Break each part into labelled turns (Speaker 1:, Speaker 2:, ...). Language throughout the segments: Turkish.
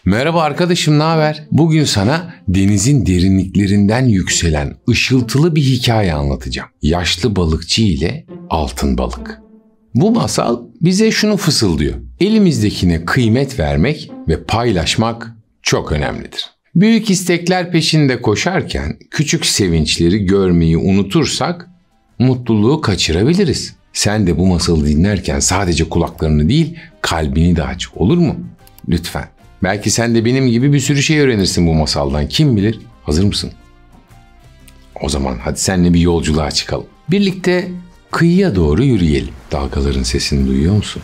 Speaker 1: Merhaba arkadaşım, ne haber? Bugün sana denizin derinliklerinden yükselen ışıltılı bir hikaye anlatacağım. Yaşlı balıkçı ile altın balık. Bu masal bize şunu fısıldıyor. Elimizdekine kıymet vermek ve paylaşmak çok önemlidir. Büyük istekler peşinde koşarken küçük sevinçleri görmeyi unutursak mutluluğu kaçırabiliriz. Sen de bu masalı dinlerken sadece kulaklarını değil, kalbini de aç, olur mu? Lütfen. Belki sen de benim gibi bir sürü şey öğrenirsin bu masaldan. Kim bilir? Hazır mısın? O zaman hadi seninle bir yolculuğa çıkalım. Birlikte kıyıya doğru yürüyelim. Dalgaların sesini duyuyor musun?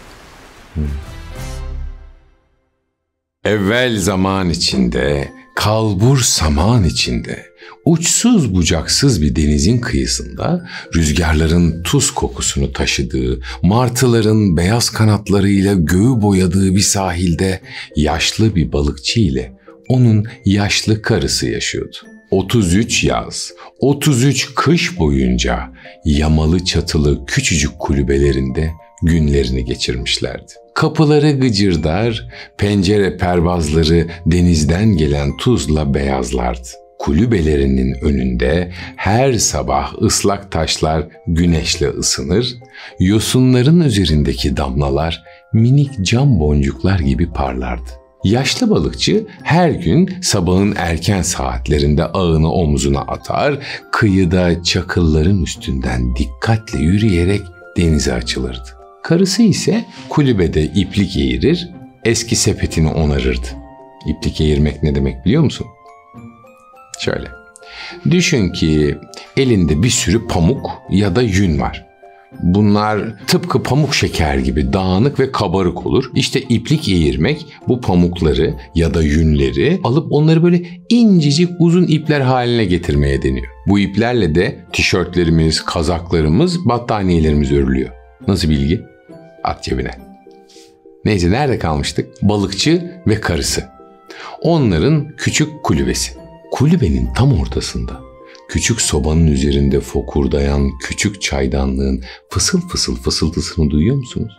Speaker 1: Evvel zaman içinde, kalbur saman içinde, uçsuz bucaksız bir denizin kıyısında, rüzgarların tuz kokusunu taşıdığı, martıların beyaz kanatlarıyla göğü boyadığı bir sahilde yaşlı bir balıkçı ile onun yaşlı karısı yaşıyordu. 33 yaz, 33 kış boyunca yamalı çatılı küçücük kulübelerinde günlerini geçirmişlerdi. Kapıları gıcırdar, pencere pervazları denizden gelen tuzla beyazlardı. Kulübelerinin önünde her sabah ıslak taşlar güneşle ısınır, yosunların üzerindeki damlalar minik cam boncuklar gibi parlardı. Yaşlı balıkçı her gün sabahın erken saatlerinde ağını omzuna atar, kıyıda çakılların üstünden dikkatle yürüyerek denize açılırdı. Karısı ise kulübede iplik eğirir, eski sepetini onarırdı. İplik eğirmek ne demek biliyor musun? Şöyle, düşün ki elinde bir sürü pamuk ya da yün var. Bunlar tıpkı pamuk şeker gibi dağınık ve kabarık olur. İşte iplik eğirmek bu pamukları ya da yünleri alıp onları böyle incecik uzun ipler haline getirmeye deniyor. Bu iplerle de tişörtlerimiz, kazaklarımız, battaniyelerimiz örülüyor. Nasıl bilgi? At cebine. Neyse, nerede kalmıştık? Balıkçı ve karısı. Onların küçük kulübesi. Kulübenin tam ortasında, küçük sobanın üzerinde fokurdayan küçük çaydanlığın fısıl fısıl fısıltısını duyuyor musunuz?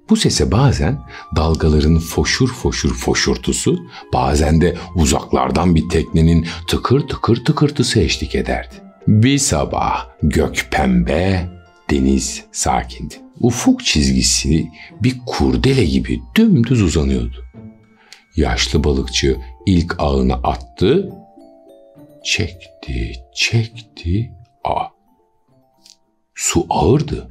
Speaker 1: Bu sese bazen dalgaların foşur foşur foşurtusu, bazen de uzaklardan bir teknenin tıkır tıkır tıkırtısı eşlik ederdi. Bir sabah gök pembe, deniz sakindi. Ufuk çizgisi bir kurdele gibi dümdüz uzanıyordu. Yaşlı balıkçı ilk ağını attı, çekti. Su ağırdı.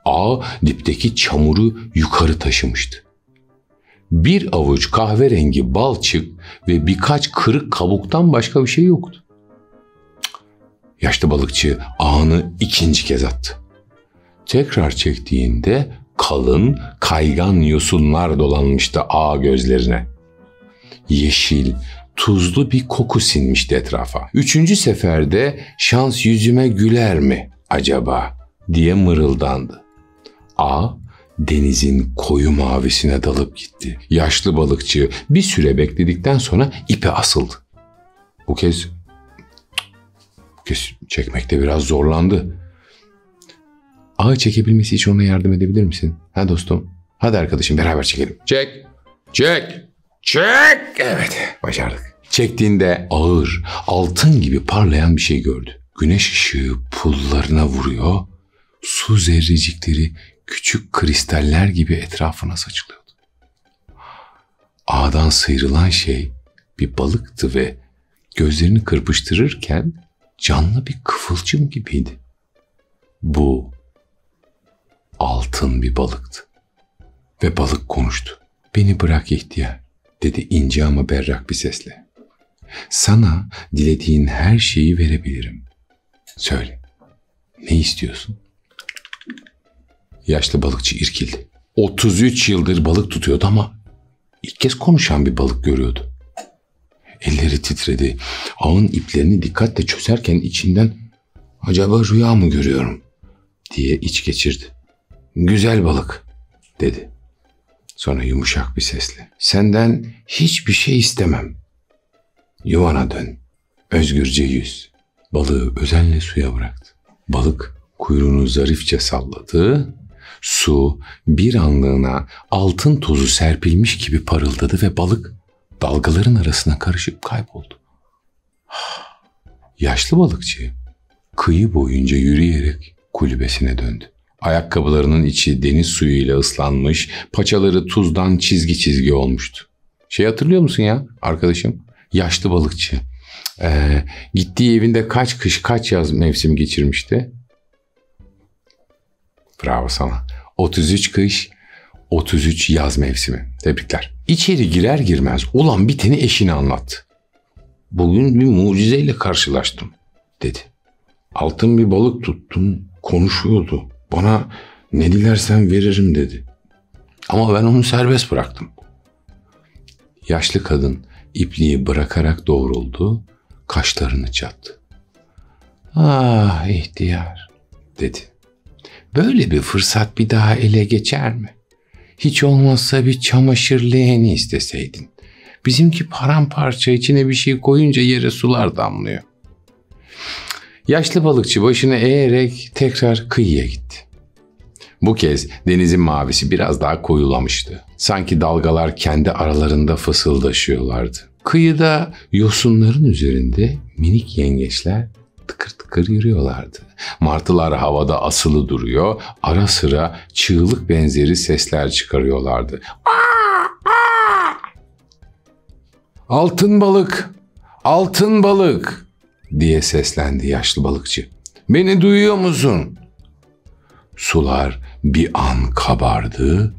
Speaker 1: Ağ dipteki çamuru yukarı taşımıştı. Bir avuç kahverengi balçık ve birkaç kırık kabuktan başka bir şey yoktu. Yaşlı balıkçı ağını ikinci kez attı. Tekrar çektiğinde kalın, kaygan yosunlar dolanmıştı ağ gözlerine. Yeşil, tuzlu bir koku sinmişti etrafa. Üçüncü seferde şans yüzüme güler mi acaba diye mırıldandı. Ağ denizin koyu mavisine dalıp gitti. Yaşlı balıkçı bir süre bekledikten sonra ipe asıldı. Bu kez çekmekte biraz zorlandı. Ağı çekebilmesi için ona yardım edebilir misin? Ha dostum? Hadi arkadaşım, beraber çekelim. Çek! Evet, başardık. Çektiğinde ağır, altın gibi parlayan bir şey gördü. Güneş ışığı pullarına vuruyor, su zerrecikleri küçük kristaller gibi etrafına saçılıyordu. Ağdan sıyrılan şey bir balıktı ve gözlerini kırpıştırırken canlı bir kıvılcım gibiydi. Bu altın bir balıktı. Ve balık konuştu. "Beni bırak ihtiyar," dedi ince ama berrak bir sesle. "Sana dilediğin her şeyi verebilirim. Söyle, ne istiyorsun?" Yaşlı balıkçı irkildi. 33 yıldır balık tutuyordu ama ilk kez konuşan bir balık görüyordu. Elleri titredi. Ağın iplerini dikkatle çözerken içinden "Acaba rüya mı görüyorum?" diye iç geçirdi. "Güzel balık," dedi. Sonra yumuşak bir sesle, "Senden hiçbir şey istemem. Yuvana dön, özgürce yüz." Balığı özenle suya bıraktı. Balık kuyruğunu zarifçe salladı, Su bir anlığına altın tozu serpilmiş gibi parıldadı ve balık dalgaların arasına karışıp kayboldu. Yaşlı balıkçı kıyı boyunca yürüyerek kulübesine döndü. Ayakkabılarının içi deniz suyuyla ıslanmış, paçaları tuzdan çizgi çizgi olmuştu. Hatırlıyor musun ya arkadaşım? Yaşlı balıkçı. Gittiği evinde kaç kış kaç yaz mevsimi geçirmişti? Bravo sana. 33 kış, 33 yaz mevsimi. Tebrikler. İçeri girer girmez olan biteni eşine anlattı. Bugün bir mucizeyle karşılaştım dedi. Altın bir balık tuttum, konuşuyordu. Bana ne dilersen veririm dedi. Ama ben onu serbest bıraktım. Yaşlı kadın ipliği bırakarak doğruldu, kaşlarını çattı. Ah ihtiyar dedi. Böyle bir fırsat bir daha ele geçer mi? Hiç olmazsa bir çamaşır leğeni isteseydin. Bizimki paramparça, içine bir şey koyunca yere sular damlıyor. Yaşlı balıkçı başını eğerek tekrar kıyıya gitti. Bu kez denizin mavisi biraz daha koyulamıştı. Sanki dalgalar kendi aralarında fısıldaşıyorlardı. Kıyıda yosunların üzerinde minik yengeçler tıkır tıkır yürüyorlardı. Martılar havada asılı duruyor, ara sıra çığlık benzeri sesler çıkarıyorlardı. "Altın balık, altın balık!" diye seslendi yaşlı balıkçı. "Beni duyuyor musun?" Sular bir an kabardı,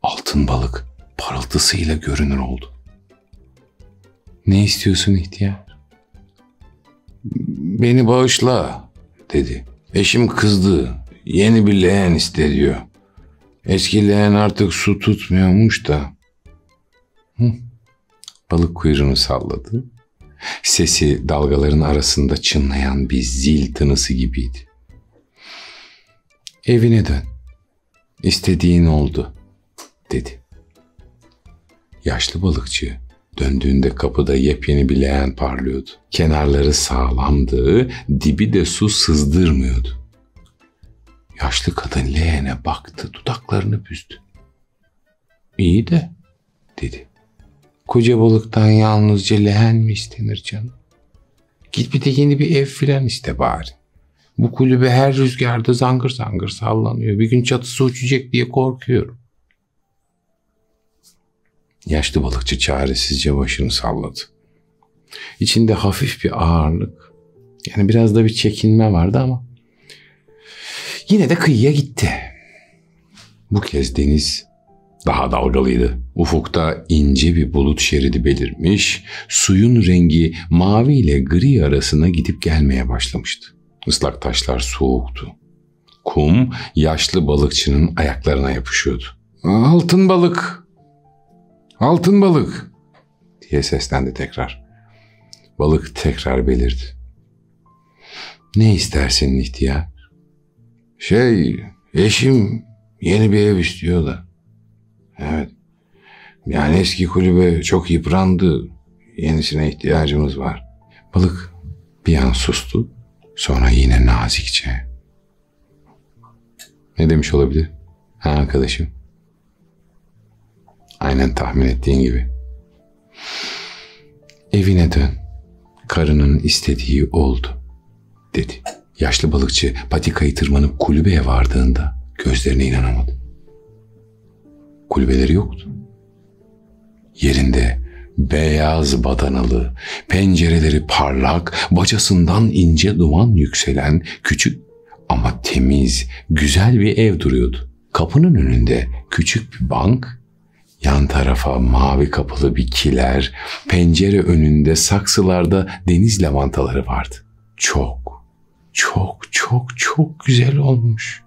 Speaker 1: altın balık parıltısıyla görünür oldu. "Ne istiyorsun ihtiyar?" "Beni bağışla," dedi. "Eşim kızdı, yeni bir leğen istediyor. Eski leğen artık su tutmuyormuş da." Balık kuyruğunu salladı. Sesi dalgaların arasında çınlayan bir zil tınısı gibiydi. "Evine dön. İstediğin oldu," dedi. Yaşlı balıkçı döndüğünde kapıda yepyeni bir leğen parlıyordu. Kenarları sağlamdı, dibi de su sızdırmıyordu. Yaşlı kadın leğene baktı, dudaklarını büzdü. "İyi de," dedi. "Koca balıktan yalnızca leğen mi istenir canım? Git bir de yeni bir ev filan iste bari. Bu kulübe her rüzgarda zangır zangır sallanıyor. Bir gün çatısı uçacak diye korkuyorum." Yaşlı balıkçı çaresizce başını salladı. İçinde hafif bir ağırlık, yani biraz da bir çekinme vardı ama yine de kıyıya gitti. Bu kez deniz daha dalgalıydı. Ufukta ince bir bulut şeridi belirmiş, suyun rengi mavi ile gri arasına gidip gelmeye başlamıştı. Islak taşlar soğuktu. Kum yaşlı balıkçının ayaklarına yapışıyordu. "Altın balık, altın balık," diye seslendi tekrar. Balık tekrar belirdi. "Ne istersin ihtiyar?" Eşim yeni bir ev istiyor da." "Evet. Yani eski kulübe çok yıprandı. Yenisine ihtiyacımız var." Balık bir an sustu. Sonra yine nazikçe: "Ne demiş olabilir? Ha arkadaşım?" "Aynen tahmin ettiğin gibi. Evine dön. Karının istediği oldu," dedi. Yaşlı balıkçı patikayı tırmanıp kulübeye vardığında gözlerine inanamadı. Kulübeleri yoktu. Yerinde beyaz badanalı, pencereleri parlak, bacasından ince duman yükselen küçük ama temiz, güzel bir ev duruyordu. Kapının önünde küçük bir bank, yan tarafa mavi kapılı bir kiler, pencere önünde saksılarda deniz lavantaları vardı. "Çok, çok, çok, çok güzel olmuş,"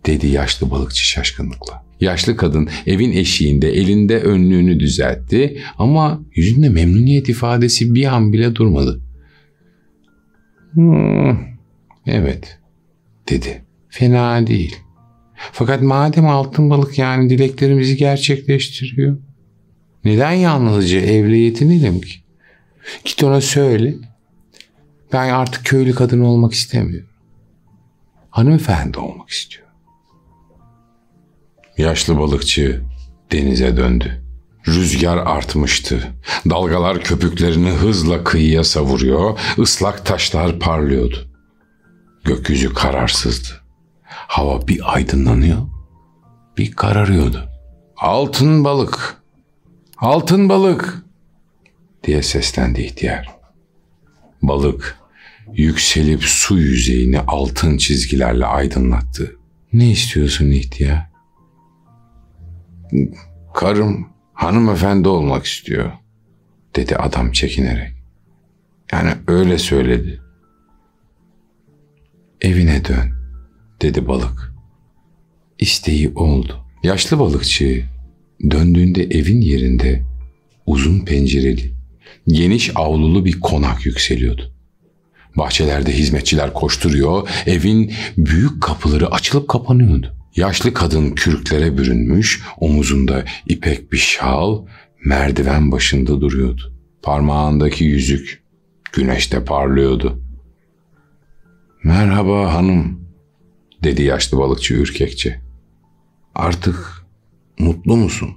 Speaker 1: dedi yaşlı balıkçı şaşkınlıkla. Yaşlı kadın evin eşiğinde elinde önlüğünü düzeltti ama yüzünde memnuniyet ifadesi bir an bile durmadı. "Evet," dedi. "Fena değil. Fakat madem altın balık yani dileklerimizi gerçekleştiriyor, neden yalnızca evle yetinelim ki? Git ona söyle. Ben artık köylü kadın olmak istemiyorum. Hanımefendi olmak istiyorum." Yaşlı balıkçı denize döndü. Rüzgar artmıştı. Dalgalar köpüklerini hızla kıyıya savuruyor, ıslak taşlar parlıyordu. Gökyüzü kararsızdı. Hava bir aydınlanıyor, bir kararıyordu. "Altın balık, altın balık!" diye seslendi ihtiyar. Balık yükselip su yüzeyini altın çizgilerle aydınlattı. "Ne istiyorsun ihtiyar?" "Karım hanımefendi olmak istiyor," dedi adam çekinerek. "Yani öyle söyledi." "Evine dön," dedi balık. İsteği oldu. Yaşlı balıkçı döndüğünde evin yerinde uzun pencereli, geniş avlulu bir konak yükseliyordu. Bahçelerde hizmetçiler koşturuyor, evin büyük kapıları açılıp kapanıyordu. Yaşlı kadın kürklere bürünmüş, omuzunda ipek bir şal, merdiven başında duruyordu. Parmağındaki yüzük güneşte parlıyordu. "Merhaba hanım," dedi yaşlı balıkçı ürkekçe. "Artık mutlu musun?"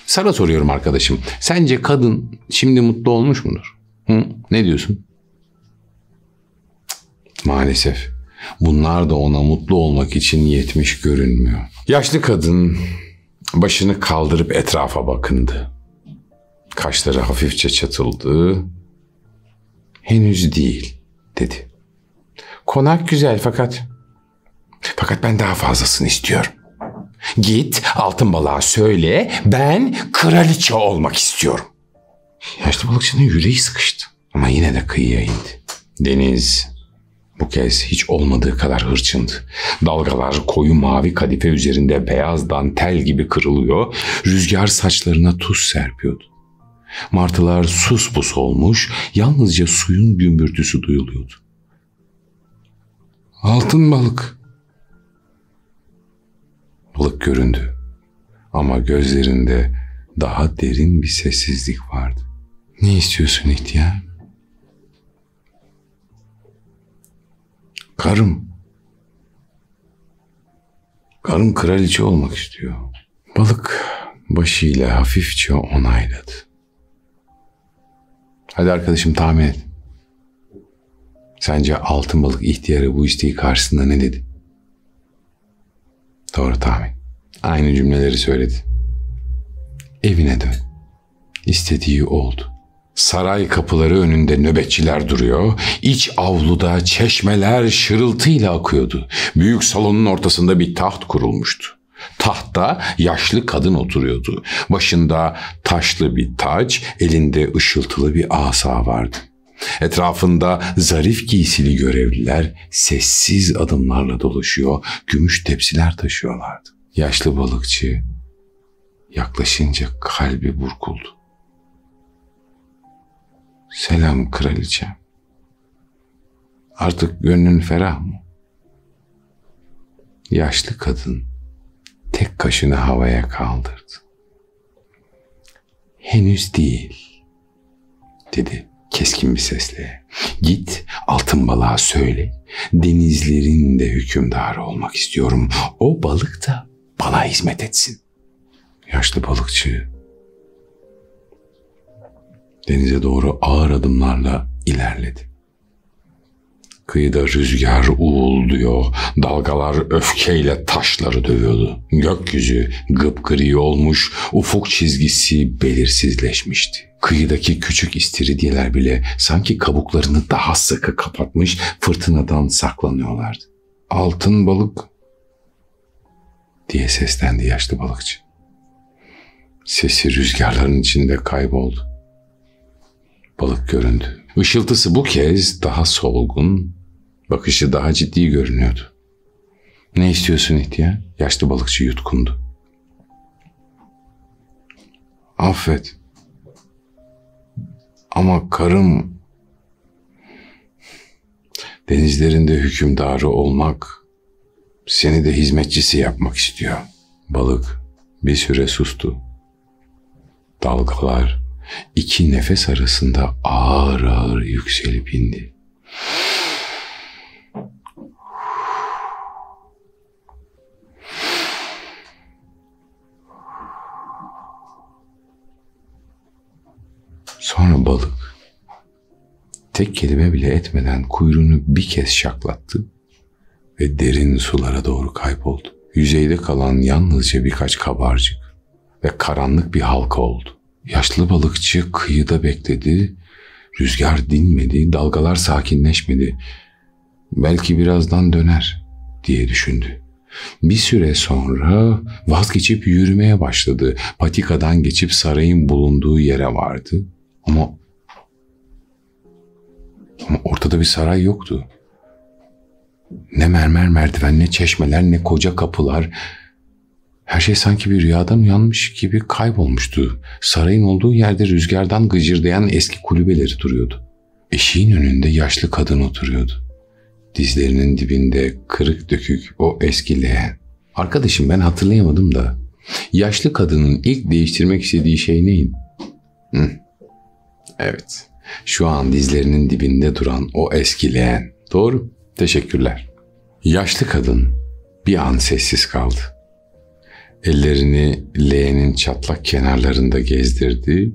Speaker 1: "Sana soruyorum arkadaşım. Sence kadın şimdi mutlu olmuş mudur? Ne diyorsun?" Maalesef bunlar da ona mutlu olmak için yetmiş görünmüyor. Yaşlı kadın başını kaldırıp etrafa bakındı. Kaşları hafifçe çatıldı. "Henüz değil," dedi. "Konak güzel fakat ben daha fazlasını istiyorum. Git altın balığa söyle, ben kraliçe olmak istiyorum." Yaşlı balıkçının yüreği sıkıştı ama yine de kıyıya indi. Deniz bu kez hiç olmadığı kadar hırçındı. Dalgalar koyu mavi kadife üzerinde beyaz dantel gibi kırılıyor, rüzgar saçlarına tuz serpiyordu. Martılar suspus olmuş, yalnızca suyun gümbürtüsü duyuluyordu. "Altın balık." Balık göründü ama gözlerinde daha derin bir sessizlik vardı. "Ne istiyorsun ihtiyar?" Karım kraliçe olmak istiyor." Balık başıyla hafifçe onayladı. "Hadi arkadaşım tahmin et. Sence altın balık ihtiyarı bu isteği karşısında ne dedi?" "Doğru tahmin. Aynı cümleleri söyledi." "Evine dön." İstediği oldu. Saray kapıları önünde nöbetçiler duruyor. İç avluda çeşmeler şırıltıyla akıyordu. Büyük salonun ortasında bir taht kurulmuştu. Tahtta yaşlı kadın oturuyordu. Başında taşlı bir taç, elinde ışıltılı bir asa vardı. Etrafında zarif giysili görevliler sessiz adımlarla dolaşıyor, gümüş tepsiler taşıyorlardı. Yaşlı balıkçı yaklaşınca kalbi burkuldu. "Selam kraliçem. Artık gönlün ferah mı?" Yaşlı kadın tek kaşını havaya kaldırdı. "Henüz değil," dedi keskin bir sesle. "Git altın balığa söyle, denizlerin de hükümdarı olmak istiyorum. O balık da bana hizmet etsin." Yaşlı balıkçı denize doğru ağır adımlarla ilerledi. Kıyıda rüzgar uğulduyor, dalgalar öfkeyle taşları dövüyordu. Gökyüzü gıpgri olmuş, ufuk çizgisi belirsizleşmişti. Kıyıdaki küçük istiridyeler bile sanki kabuklarını daha sıkı kapatmış, fırtınadan saklanıyorlardı. "Altın balık," diye seslendi yaşlı balıkçı. Sesi rüzgarların içinde kayboldu. Balık göründü. Işıltısı bu kez daha solgun, bakışı daha ciddi görünüyordu. "Ne istiyorsun ihtiyar?" Yaşlı balıkçı yutkundu. "Affet. Ama karım denizlerinde hükümdarı olmak, seni de hizmetçisi yapmak istiyor." Balık bir süre sustu. Dalgalar iki nefes arasında ağır ağır yükselip indi. Sonra balık tek kelime bile etmeden kuyruğunu bir kez şaklattı ve derin sulara doğru kayboldu. Yüzeyde kalan yalnızca birkaç kabarcık ve karanlık bir halka oldu. Yaşlı balıkçı kıyıda bekledi. Rüzgar dinmedi, dalgalar sakinleşmedi. Belki birazdan döner diye düşündü. Bir süre sonra vazgeçip yürümeye başladı. Patikadan geçip sarayın bulunduğu yere vardı. Ama ortada bir saray yoktu. Ne mermer merdiven, ne çeşmeler, ne koca kapılar. Her şey sanki bir rüyadan uyanmış gibi kaybolmuştu. Sarayın olduğu yerde rüzgardan gıcırdayan eski kulübeleri duruyordu. Eşiğin önünde yaşlı kadın oturuyordu. Dizlerinin dibinde kırık dökük o eski leğen. Arkadaşım, ben hatırlayamadım da yaşlı kadının ilk değiştirmek istediği şey neydi? Evet, şu an dizlerinin dibinde duran o eski leğen. Doğru, teşekkürler. Yaşlı kadın bir an sessiz kaldı. Ellerini leğenin çatlak kenarlarında gezdirdi.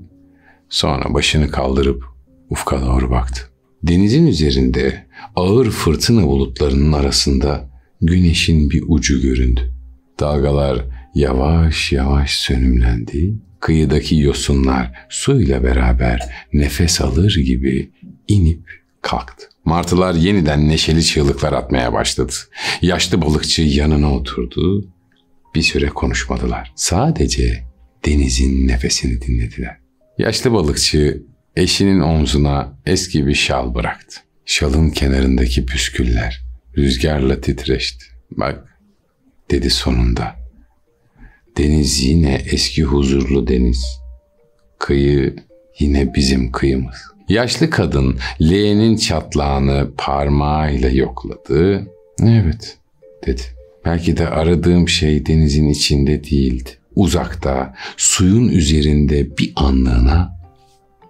Speaker 1: Sonra başını kaldırıp ufka doğru baktı. Denizin üzerinde ağır fırtına bulutlarının arasında güneşin bir ucu göründü. Dalgalar yavaş yavaş sönümlendi. Kıyıdaki yosunlar suyla beraber nefes alır gibi inip kalktı. Martılar yeniden neşeli çığlıklar atmaya başladı. Yaşlı balıkçı yanına oturdu. Bir süre konuşmadılar. Sadece denizin nefesini dinlediler. Yaşlı balıkçı eşinin omzuna eski bir şal bıraktı. Şalın kenarındaki püsküller rüzgarla titreşti. Bak, dedi sonunda. Deniz yine eski huzurlu deniz. Kıyı yine bizim kıyımız. Yaşlı kadın leğenin çatlağını parmağıyla yokladı. Evet, dedi. Belki de aradığım şey denizin içinde değildi. Uzakta, suyun üzerinde bir anlığına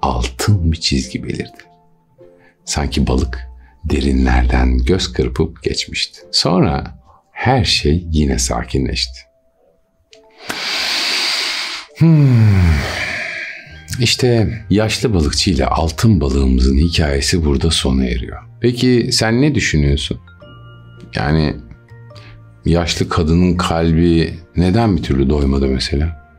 Speaker 1: altın bir çizgi belirdi. Sanki balık derinlerden göz kırpıp geçmişti. Sonra her şey yine sakinleşti. İşte yaşlı balıkçı ile altın balığımızın hikayesi burada sona eriyor. Peki sen ne düşünüyorsun? Yani yaşlı kadının kalbi neden bir türlü doymadı mesela?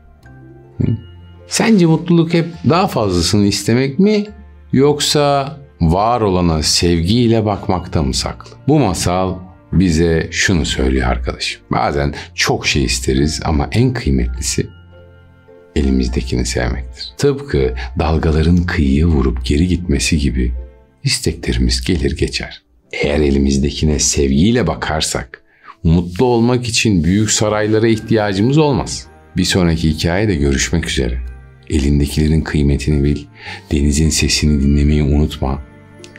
Speaker 1: Sence mutluluk hep daha fazlasını istemek mi, yoksa var olana sevgiyle bakmakta mı saklı? Bu masal bize şunu söylüyor arkadaşım. Bazen çok şey isteriz ama en kıymetlisi elimizdekini sevmektir. Tıpkı dalgaların kıyıya vurup geri gitmesi gibi isteklerimiz gelir geçer. Eğer elimizdekine sevgiyle bakarsak mutlu olmak için büyük saraylara ihtiyacımız olmaz. Bir sonraki hikayede görüşmek üzere. Elindekilerin kıymetini bil, denizin sesini dinlemeyi unutma.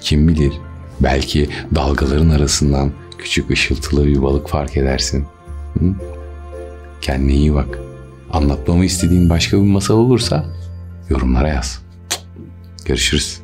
Speaker 1: Kim bilir, belki dalgaların arasından küçük ışıltılı bir balık fark edersin. Kendine iyi bak. Anlatmamı istediğin başka bir masal olursa yorumlara yaz. Görüşürüz.